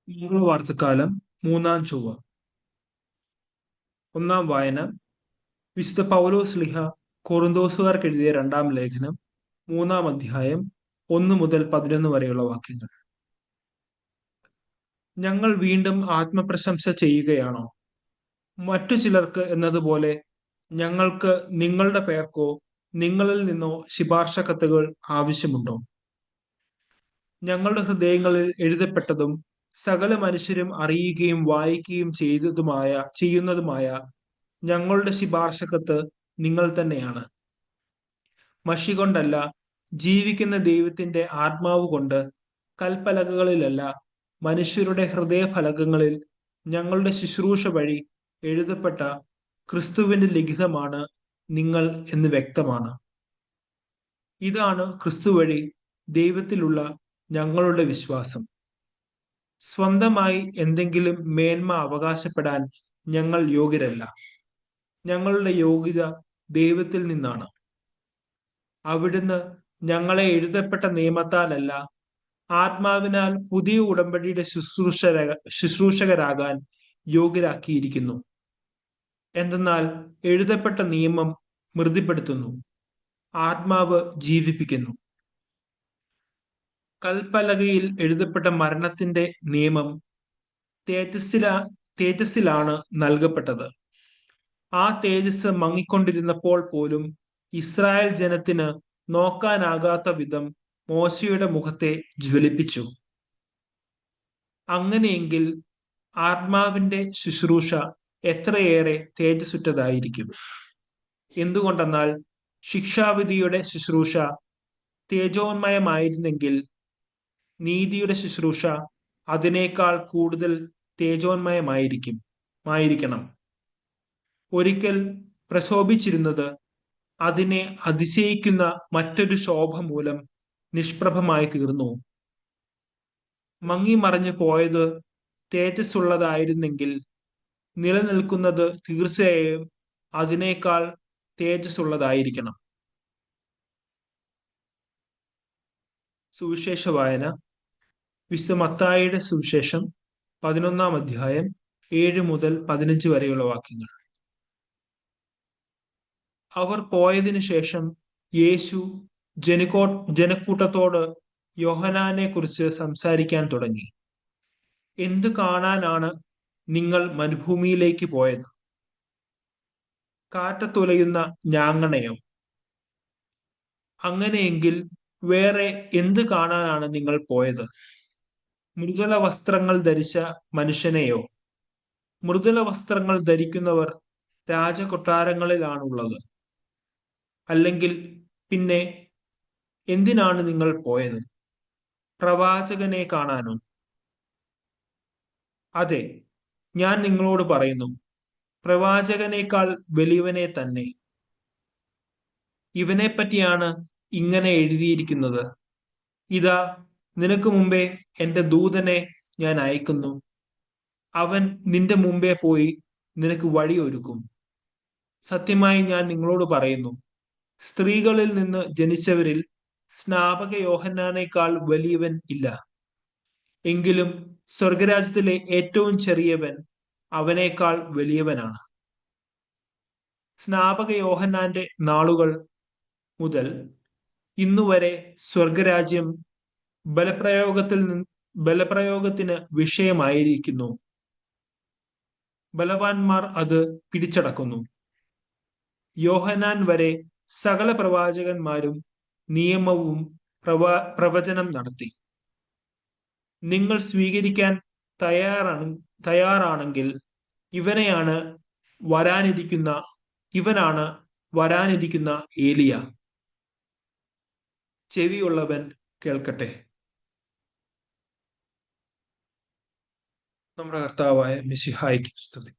മംഗളവാർത്തക്കാലം 3-ാം ചൊവ്വ. ഒന്നാം വായന വിശുദ്ധ പൗലോസ് ശ്ലീഹ കൊറിന്തോസുകാർക്ക് എഴുതിയ 2-ാം ലേഖനം 3-ാം അധ്യായം 1 മുതൽ 11 വരെയുള്ള വാക്യങ്ങൾ. ഞങ്ങൾ വീണ്ടും ആത്മപ്രശംസ ചെയ്യുകയാണോ? മറ്റു ചിലർക്ക് എന്നതുപോലെ ഞങ്ങൾക്ക് നിങ്ങളുടെ പേർക്കോ നിങ്ങളിൽ നിന്നോ ശുപാർശ കത്തുകൾ ആവശ്യമുണ്ടോ? ഞങ്ങളുടെ ഹൃദയങ്ങളിൽ എഴുതപ്പെട്ടതും സകല മനുഷ്യരും അറിയുകയും വായിക്കുകയും ചെയ്യുന്നതുമായ ഞങ്ങളുടെ ശുപാർശ കത്ത് നിങ്ങൾ തന്നെയാണ്. മഷി കൊണ്ടല്ല, ജീവിക്കുന്ന ദൈവത്തിന്റെ ആത്മാവ് കൊണ്ട് കൽപ്പലകകളിലല്ല, മനുഷ്യരുടെ ഹൃദയഫലകങ്ങളിൽ ഞങ്ങളുടെ ശുശ്രൂഷ വഴി എഴുതപ്പെട്ട ക്രിസ്തുവിന്റെ ലിഖിതമാണ് നിങ്ങൾ എന്ന് വ്യക്തമാണ്. ഇതാണ് ക്രിസ്തു വഴി ദൈവത്തിലുള്ള ഞങ്ങളുടെ വിശ്വാസം. സ്വന്തമായി എന്തെങ്കിലും മേന്മ അവകാശപ്പെടാൻ ഞങ്ങൾ യോഗ്യരല്ല. ഞങ്ങളുടെ യോഗ്യത ദൈവത്തിൽ നിന്നാണ്. അവിടുന്ന് ഞങ്ങളെ എഴുതപ്പെട്ട നിയമത്താലല്ല, ആത്മാവിനാൽ പുതിയ ഉടമ്പടിയുടെ ശുശ്രൂഷകരാകാൻ യോഗ്യരാക്കിയിരിക്കുന്നു. എന്തെന്നാൽ എഴുതപ്പെട്ട നിയമം മൃതിപ്പെടുത്തുന്നു, ആത്മാവ് ജീവിപ്പിക്കുന്നു. കൽപ്പലകയിൽ എഴുതപ്പെട്ട മരണത്തിന്റെ നിയമം തേജസ്സിലാണ് നൽകപ്പെട്ടത്. ആ തേജസ് മങ്ങിക്കൊണ്ടിരുന്നപ്പോൾ പോലും ഇസ്രായേൽ ജനത്തിന് നോക്കാനാകാത്ത വിധം മോശയുടെ മുഖത്തെ ജ്വലിപ്പിച്ചു. അങ്ങനെയെങ്കിൽ ആത്മാവിന്റെ ശുശ്രൂഷ എത്രയേറെ തേജസ്സുറ്റതായിരിക്കും. എന്തുകൊണ്ടെന്നാൽ ശിക്ഷാവിധിയുടെ ശുശ്രൂഷ തേജോന്മയമായിരുന്നെങ്കിൽ നീതിയുടെ ശുശ്രൂഷ അതിനേക്കാൾ കൂടുതൽ തേജോന്മയമായിരിക്കണം. ഒരിക്കൽ പ്രശോഭിച്ചിരുന്നത് അതിനെ അതിശയിക്കുന്ന മറ്റൊരു ശോഭ മൂലം നിഷ്പ്രഭമായി തീർന്നു. മങ്ങി മറഞ്ഞു പോയത് തേജസ്സുള്ളതായിരുന്നെങ്കിൽ നിലനിൽക്കുന്നത് തീർച്ചയായും അതിനേക്കാൾ തേജസ്സുള്ളതായിരിക്കണം. സുവിശേഷ വായന വിശുദ്ധ മത്തായിയുടെ സുവിശേഷം 11-ാം അധ്യായം 7 മുതൽ 15 വരെയുള്ള വാക്യങ്ങൾ. അവർ പോയതിനു ശേഷം യേശു ജനക്കൂട്ടത്തോട് യോഹന്നാനെ കുറിച്ച് സംസാരിക്കാൻ തുടങ്ങി. എന്തു കാണാനാണ് നിങ്ങൾ മരുഭൂമിയിലേക്ക് പോയത്? കാറ്റത്തുലയുന്ന ഞാങ്ങണയോ? അങ്ങനെയെങ്കിൽ വേറെ എന്ത് കാണാനാണ് നിങ്ങൾ പോയത്? മൃദുല വസ്ത്രങ്ങൾ ധരിച്ച മനുഷ്യനെയോ? മൃദുല വസ്ത്രങ്ങൾ ധരിക്കുന്നവർ രാജകൊട്ടാരങ്ങളിലാണുള്ളത്. അല്ലെങ്കിൽ പിന്നെ എന്തിനാണ് നിങ്ങൾ പോയത്? പ്രവാചകനെ കാണാനോ? അതെ, ഞാൻ നിങ്ങളോട് പറയുന്നു, പ്രവാചകനേക്കാൾ വലിയവനെ തന്നെ. ഇവനെ പറ്റിയാണ് ഇങ്ങനെ എഴുതിയിരിക്കുന്നത്: ഇതാ, നിനക്ക് മുമ്പേ എന്റെ ദൂതനെ ഞാൻ അയക്കുന്നു. അവൻ നിന്റെ മുമ്പേ പോയി നിനക്ക് വഴി ഒരുക്കും. സത്യമായി ഞാൻ നിങ്ങളോട് പറയുന്നു, സ്ത്രീകളിൽ നിന്ന് ജനിച്ചവരിൽ സ്നാപക യോഹന്നാനേക്കാൾ വലിയവൻ ഇല്ല. എങ്കിലും സ്വർഗരാജ്യത്തിലെ ഏറ്റവും ചെറിയവൻ അവനേക്കാൾ വലിയവനാണ്. സ്നാപക യോഹന്നാന്റെ നാളുകൾ മുതൽ ഇന്നുവരെ സ്വർഗരാജ്യം ബലപ്രയോഗത്തിന് വിഷയമായിരിക്കുന്നു. ബലവാന്മാർ അത് പിടിച്ചടക്കുന്നു. യോഹന്നാൻ വരെ സകല പ്രവാചകന്മാരും നിയമവും പ്രവചനം നടത്തി. നിങ്ങൾ സ്വീകരിക്കാൻ തയ്യാറാണെങ്കിൽ ഇവനാണ് വരാനിരിക്കുന്ന ഏലിയ. ചെവിയുള്ളവൻ കേൾക്കട്ടെ. നമ്മുടെ കർത്താവായ മിശിഹായ്ക്ക് സ്തുതി.